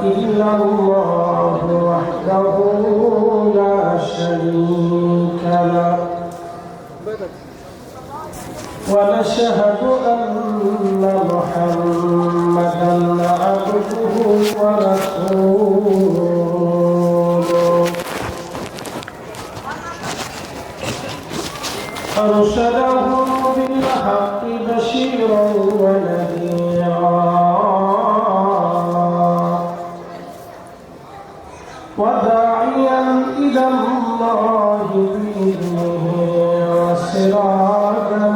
إلا الله وحده لا شريك له ونشهد أن محمدا عبده ورسوله أرسله بالحق بشيرا ونذيرا وداعيا إلى الله بإذنه وسراجا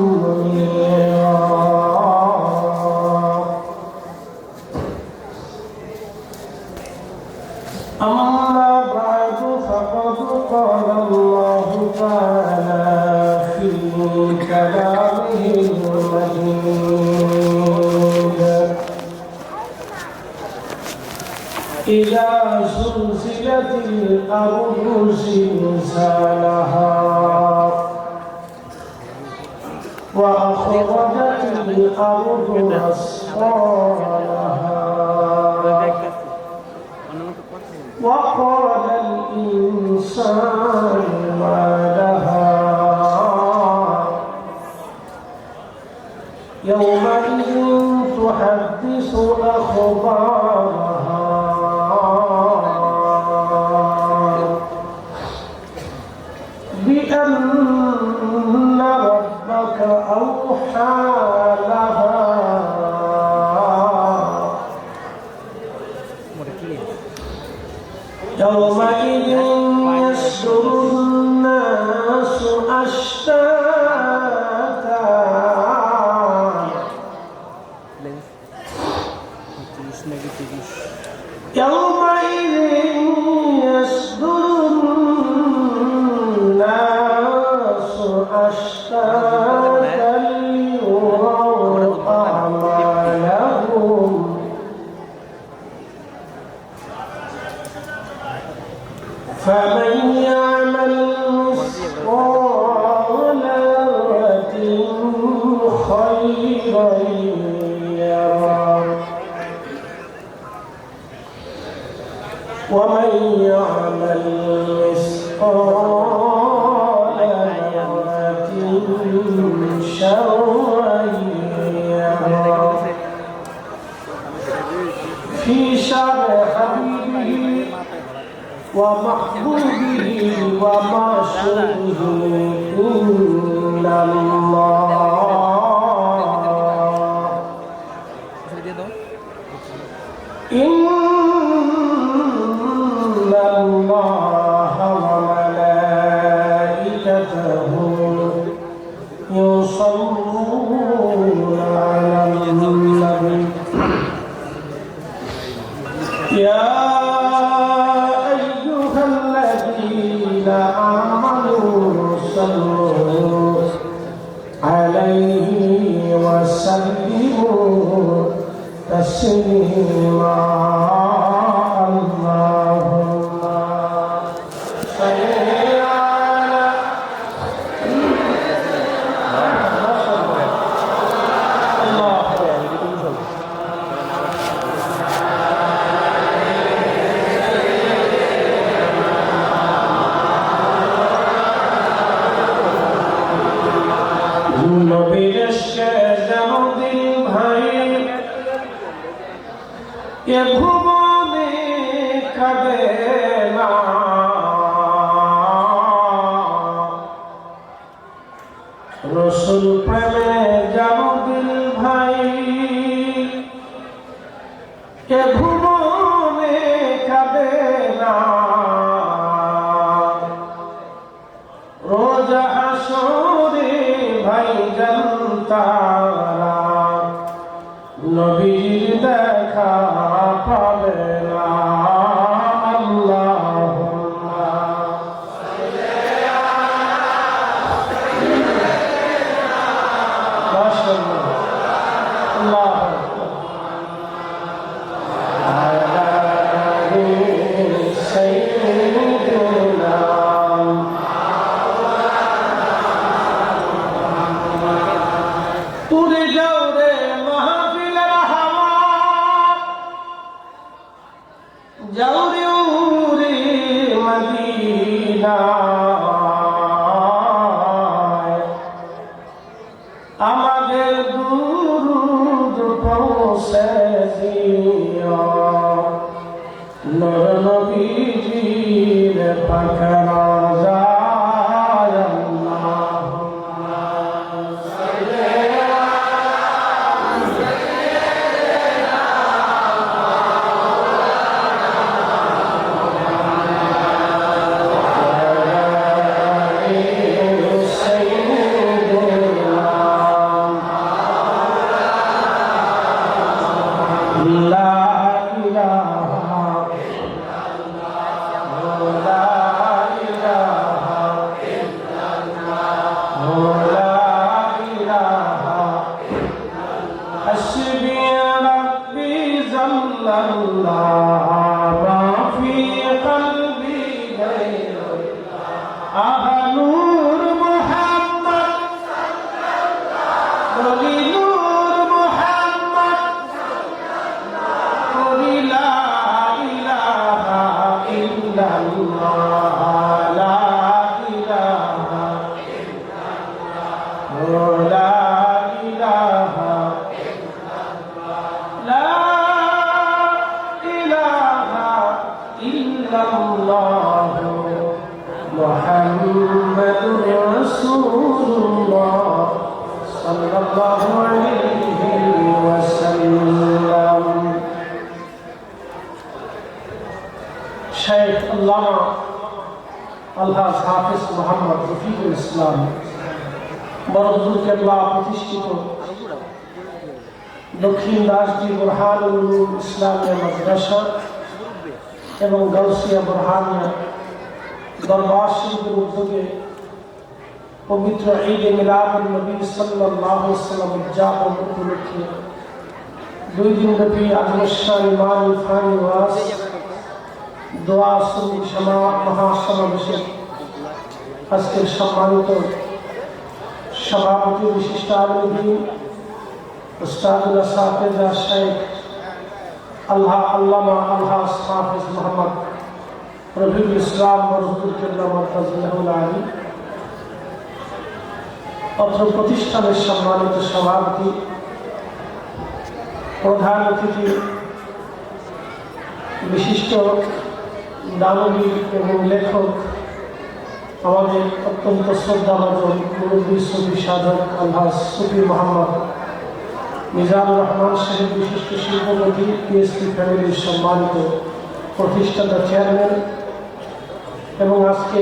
منيرا أما بعد فقد قال الله تعالى في كلامه المجيد إذا زلزلت الأرض زلزالها وأخرجت الأرض أثقالها وقال الإنسان ما لها يومئذ تحدث أخبارها بأن ربك أوحى لها يومئذ يصدر الناس أشتاتا يومئذ يصدر الناس أشتاتا ليروا أعمالهم فمن يعمل مثقال ذرة خيرا يره ومن يعمل مثقال ذرة شرا يره في شر حبيبه ومحبوبه ومعشوقه إن الله وملائكته يصلون على النبي يا آمنوا صلوا عليه وسلموا تسليما اللهم صل على নবীর জানুদিন ভাই এ ভুবনে কাঁদে না রসুল প্রেমে জানুদিন ভাই এ ভুবনে কাঁদে না রোজ হাসরে ভাই জানতারা নবীর দেখা পাবে না আল্লাহুম্মা সাল্লি আলা যাওরে উরে মদিনা আমাদের দুরুদ পৌঁছে দিও নূর নবীজির পাক রওজায় আল্লাহুম্মা সাল্লি शेख अल्लामा আলহাজ হাফিজ মোহাম্মদ রফিকুল ইসলাম বড়হুজুর কেবলা প্রতিষ্ঠিত দক্ষিণ দাসজি বুরহানুল উলুম ইসলামিয়া মাদ্রাসা এবং গাউসিয়া বুরহানিয়া দরবার শরীফের উদ্যোগে পবিত্র ঈদ এ মিলাদুন নবী সাল্লাল্লাহু আলাইহি ওয়াসাল্লাম উদযাপন উপলক্ষে 2 দিনব্যাপী আজমশান ইমান ফানি ওয়াজ দোয়া সুন্নি জামাত মহাসমাবেশের আজকের সম্মানিত সভাপতি বিশিষ্ট আলিম উস্তাদুল আসাতিজা শেখ আল্লামা আলহাজ হাফিজ মোহাম্মদ রফিকুল ইসলাম বরহুজুর কেবলা মাদ্রাসাতুল আলী অত্র প্রতিষ্ঠানের সম্মানিত সভাপতি প্রধান অতিথি বিশিষ্ট দানবীর এবং লেখক আমাদের অত্যন্ত শ্রদ্ধাভাজন মুরব্বী সুফি সাধক আলহাজ সুফি মোহাম্মদ মিজানুর রহমান সাহেব বিশিষ্ট শিল্পপতি পিএসপি ফ্যামিলির সম্মানিত প্রতিষ্ঠাতা চেয়ারম্যান এবং আজকে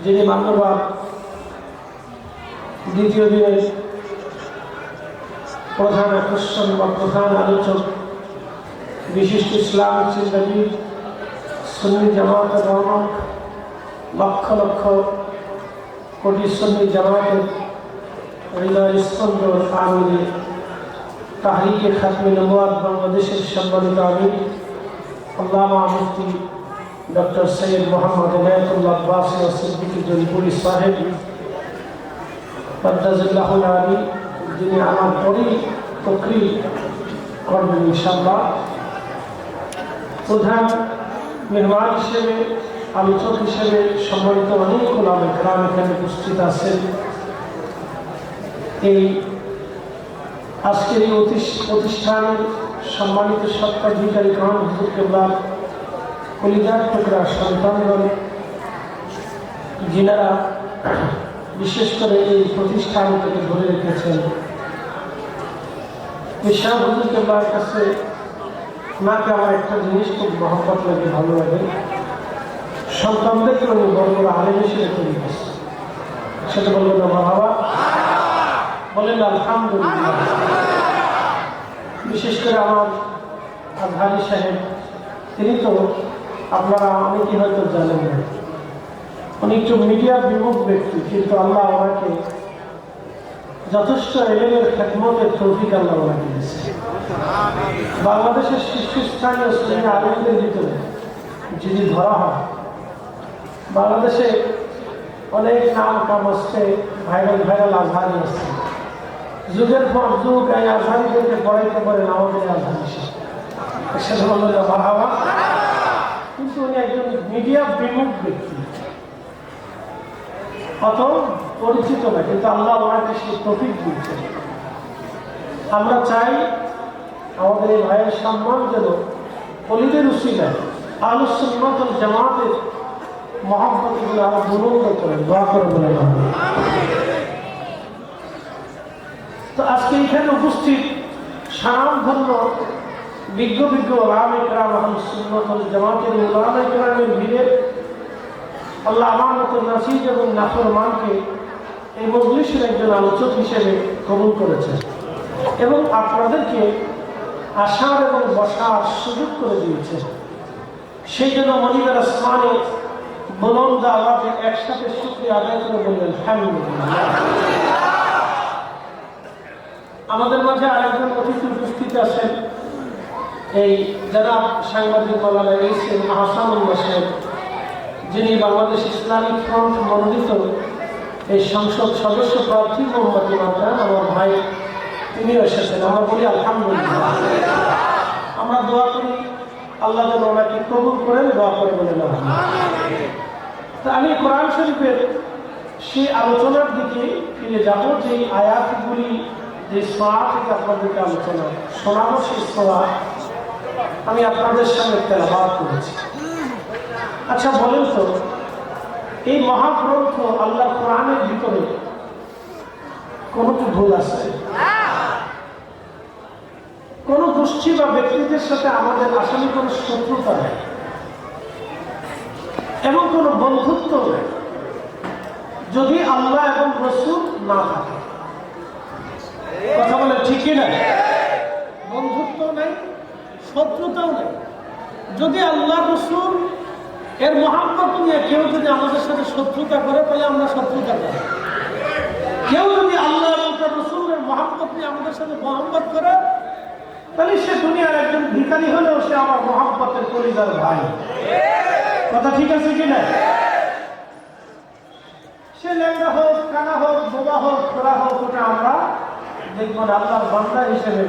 যিনি মান্যবাদ দ্বিতীয় দিনের প্রধান আকর্ষণ বা প্রধান আলোচক বিশিষ্ট ইসলামিক চিন্তাবিদ সুন্নি জামাতের রহমান লক্ষ লক্ষ কোটি সুন্নি জামাতের হৃদয় স্পন্দন আমিরে তাহরিকে খাতমে নবুয়াত বাংলাদেশের সম্মানিত আমির আল্লামা মুফতি ডক্টর সৈয়দ মোহাম্মদ ইনায়াতুল্লাহ আব্বাসী সিদ্দিকী জলিপুরি সাহেব মাদ্রাসাতুল আলী যিনি আমার পরেই তকরির করবেন ইনশাআল্লাহ। প্রধান মেহমান হিসেবে আলোচক হিসেবে সম্মানিত অনেক ওলামা কেরাম এখানে উপস্থিত আছেন। এই আজকের এই প্রতিষ্ঠানের সম্মানিত স্বত্বাধিকারী খান হুজুর কেবলার কলিজার টুকরা সন্তানগণ যিনারা বিশেষ করে এই প্রতিষ্ঠানটাকে ধরে রেখেছেন, শাহ হুজুর কেবলার কাছে ওনাকে আমার একটা জিনিস খুব মহব্বত লাগে, ভালো লাগে। সন্তানদেরকে উনি বড় বড় আলেম হিসেবে তৈরি করছে। সেটা বলবেন আমার বাবা, বলেন আলহামদুলিল্লাহ। বিশেষ করে আমার আজহারি সাহেব, তিনি তো আপনারা অনেকেই হয়তো জানেন না, উনি একটু মিডিয়ার বিমুখ ব্যক্তি, কিন্তু আল্লাহ ওনাকে যথেষ্ট এলেমের খেদমতের তৌফিক আল্লাহ ওনাকে দিয়েছে। বাংলাদেশের শীর্ষস্থানীয় শ্রেণী আলেমদের ভিতরে যদি ধরা হয়, বাংলাদেশে অনেক নাম কাম আসছে, ভাইরাল আজহারি আসছে। যুগের পর যুগ এই আজহারিদেরকে পড়াইতে পারেন আমাদের আজহারি সাহেব। সেটা বললো মারহাবা। কিন্তু উনি একজন মিডিয়া বিমুখ ব্যক্তি, অত পরিচিত না, কিন্তু আল্লাহ ওনাকে সেই তৌফিক দিয়েছেন। আমরা চাই আমাদের এই ভাইয়ের সম্মান যেন অলিদের উসিলায় আহলুস সুন্নাত ওয়াল জামাতের মহব্বতগুলো আরো বুলন্দ করেন, দোয়া করে বলে না। তো আজকে এখানে উপস্থিত স্বনামধন্য বিজ্ঞ ওলামা ইকরাম আহলুস সুন্নাত ওয়াল জামাতের ওলামা ইকরামের ভিড়ে আল্লাহ আমার মতো নাসিজ এবং নাফরমানকে এই মজলিসের একজন আলোচক হিসেবে কবুল করেছেন এবং আপনাদেরকে আসার এবং বসার সুযোগ করে দিয়েছেন। সেই জন্য মনিবের আসমানে বুলন্দ আওয়াজে একসাথে শুকরিয়া আদায় করে বললেন আলহামদুলিল্লাহ। আমাদের মাঝে আরেকজন অতিথি উপস্থিত আছেন, এই জনাব সাংবাদিক মাওলানা এইচ.এম. আহসানুল্লাহ সাহেব, যিনি বাংলাদেশ ইসলামিক ফ্রন্ট মনোনীত এই সংসদ সদস্য প্রার্থী মোহাম্মদ ইমাম, আমার ভাই, তিনিও এসেছেন। আমরা বলি আলহামদুলিল্লাহ। আমরা দোয়া করি আল্লাহ যেন ওনাকে কবুল করেন, দোয়া করে বলেন আমিন। তা আমি কোরআন শরীফের সেই আলোচনার দিকে ফিরে যাব, যে আয়াতগুলি যে সোয়া থেকে আপনাদেরকে আলোচনা শোনাবো, সেই সোয়া আমি আপনাদের সামনে তেলাওয়াত করেছি। আচ্ছা বলেন তো, এই মহাগ্রন্থ আল্লাহ কোরআনের ভিতরে কোনো কি ভুল আছে? কোন গোষ্ঠী বা ব্যক্তিদের সাথে আমাদের আসলে কোনো শত্রুতা নেই এবং কোনো বন্ধুত্ব নেই যদি আল্লাহ এবং রাসূল না থাকে। কথা বলে ঠিক না? বন্ধুত্ব নেই, শত্রুতাও নেই। যদি আল্লাহ রাসূল এর মহব্বত নিয়ে কেউ যদি আমাদের সাথে শত্রুতা করে, তাহলে আমরা শত্রুতা করি। কেউ যদি আল্লাহ এবং রাসূলের মহব্বত নিয়ে আমাদের সাথে মহব্বত করে, তাহলে সে দুনিয়ার একজন ভিখারি হলেও সে আমার মহব্বতের পরিবার ভাই। কথা ঠিক আছে কিনা? সে ল্যাংড়া হোক, কানা হোক, বোবা হোক, খোলা হোক, ওটা আমরা দেখবো না। আল্লাহর বান্দা হিসেবে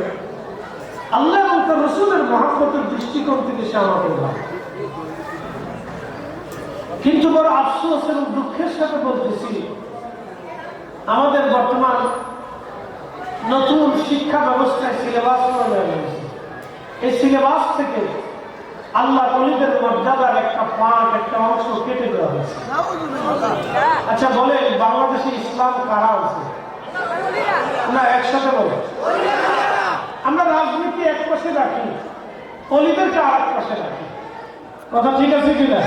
আল্লাহ এবং তার রাসূলের মহব্বতের দৃষ্টিকোণ থেকে সে আমাদের ভাই। কিন্তু বড় আফসোস এবং দুঃখের সাথে বলতেছি, আমাদের বর্তমান নতুন শিক্ষা ব্যবস্থায় সিলেবাস হয়েছে, এই সিলেবাস থেকে আল্লাহ ওলিদের মর্যাদার একটা পাঠ, একটা অংশ কেটে দেওয়া হয়েছে। আচ্ছা বলেন, বাংলাদেশে ইসলাম কারা আছে? না, একসাথে বলেন। আমরা রাজনীতি এক পাশে রাখি, ওলিদেরকে আর এক পাশে রাখি। কথা ঠিক আছে কিনা?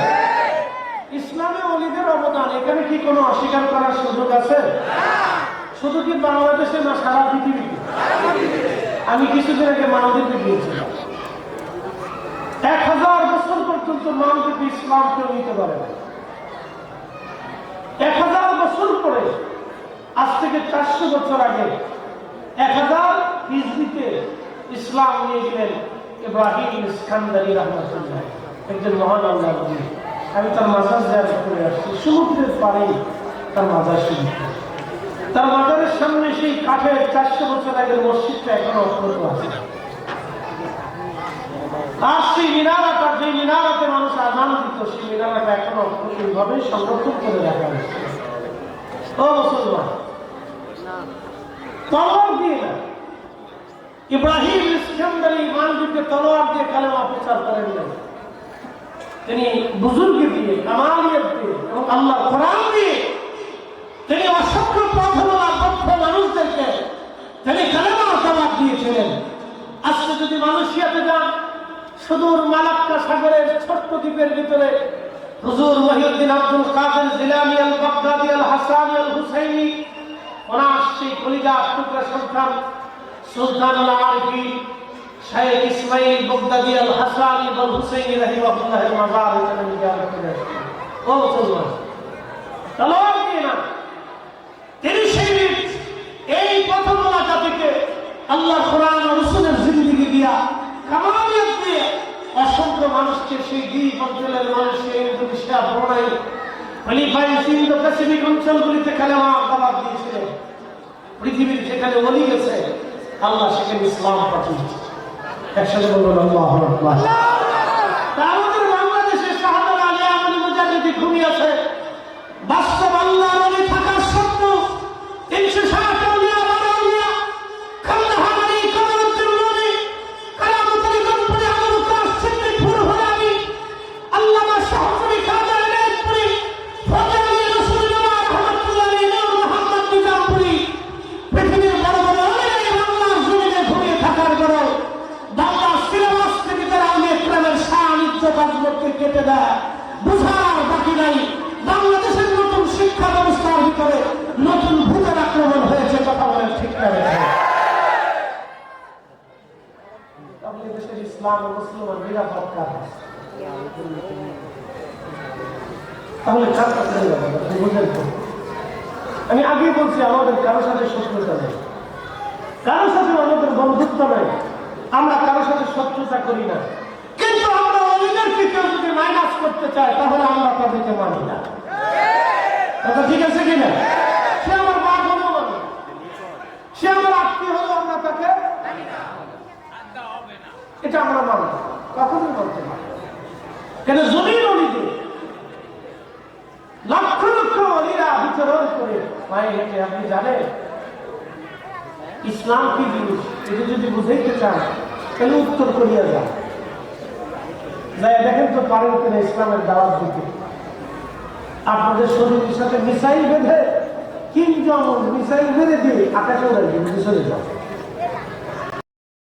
ইসলামে ওলিদের অবদান এখানে কি কোনো অস্বীকার করার সুযোগ আছে? শুধু কি বাংলাদেশে, না সারা পৃথিবীতে? আমি কিছুদিন আগে মালদ্বীপে গিয়েছিলাম। 1000 বছর পর্যন্ত মালদ্বীপে ইসলাম কেউ নিতে পারে না। 1000 বছর পরে, আজ থেকে 400 বছর আগে 1000 হিজরিতে ইসলাম নিয়ে গেলেন ইব্রাহিম ইস্কান্দারি রাহমাতুল্লাহ, একজন মহান আল্লাহর নবী। আমি তার মাজার জিয়ারত করে আসছি, সমুদ্রের পাড়েই তার মাজার শরীফ। তার মাজারের সামনে সেই কাঠের 400 বছর আগের মসজিদটা এখনো অক্ষত আছে। আর সেই মিনারাটা, যে মিনারাতে মানুষ আযান দিত, সেই মিনারাটা এখনো অক্ষতভাবে সংরক্ষণ করে রাখা হয়েছে। ও মুসলমান, তলোয়ার দিয়ে না, ইব্রাহিম ইস্কান্দারি মালদ্বীপে তলোয়ার দিয়ে কালেমা প্রচার করেন না। তিনি বুজুর্গ দিয়ে, কামালিয়ত দিয়ে এবং আল্লাহর কোরআন দিয়ে তিনি অসংখ্য পথওয়ালা পথ মানুষদেরকে তিনি কালেমার দাওয়াত দিয়েছিলেন। আজকে যদি মালয়েশিয়াতে যান, সুদূর মালাক্কা সাগরের ছোট্ট দ্বীপের ভিতরে হুজুর মহিউদ্দিন আব্দুল কাদের জিলানী আল বাগদাদি আল হাসানি আল হুসাইনি, ওনার সেই কলিজার টুকরা সন্তান সুলতান আল আরিফিন শাইখ ইসমাইল বাগদাদি আল হাসানি আল হুসাইনি রাহিমাহুল্লাহের মাজার এখানে জিয়ারত করে। ও মুসলমান, তলোয়ার দিয়ে না, তিনি সেই এই পথওয়ালা জাতিকে আল্লাহ কোরআন ও রাসূলের জিন্দেগি দিয়া, কামালিয়ত দিয়ে অসংখ্য মানুষকে সেই দ্বীপ অঞ্চলের মানুষকে Indonesia, Brunei, Philippines, Indo Pacific অঞ্চলগুলিতে কালেমা দাওয়াত দিয়েছিলেন। পৃথিবীর যেখানে ওলি গেছে, আল্লাহ সেখানে ইসলাম পাঠিয়েছে। একসাথে বলুন আল্লাহু আকবার। আমাদের বাংলাদেশে ইসলাম ও মুসলমান নিরাপদ কার? তাহলে কার কাছে বুঝেন তো? আমি আগেই বলছি আমাদের কারোর সাথে শত্রুতা নেই, কারোর সাথে আমাদের বন্ধুত্ব নেই, আমরা কারোর সাথে শত্রুতা করি না। কিন্তু আমরা অলিদেরকে কেউ যদি মাইনাস করতে চায় তাহলে আমরা তাদেরকে মানি না। কথা ঠিক আছে কিনা? সে আমার মা হলেও মানি, সে আমার আত্মীয় হলেও আমরা তাকে এটা আমরা মানি, কখনোই মানতে পারি। কেন জমির অলিদে লক্ষ লক্ষ অলিরা বিচরণ করে মায়ের হেঁটে, আপনি জানেন ইসলাম কি জিনিস? এটা যদি বুঝাইতে চান তাহলে উত্তর কোরিয়া যান, যাই দেখেন তো পারেন কিনা ইসলামের দাওয়াত দিতে। আপনাদের শরীরের সাথে মিসাইল বেঁধে কিম জং মিসাইল মেরে দিয়ে আকাশে উড়াই দিয়ে চলে যান।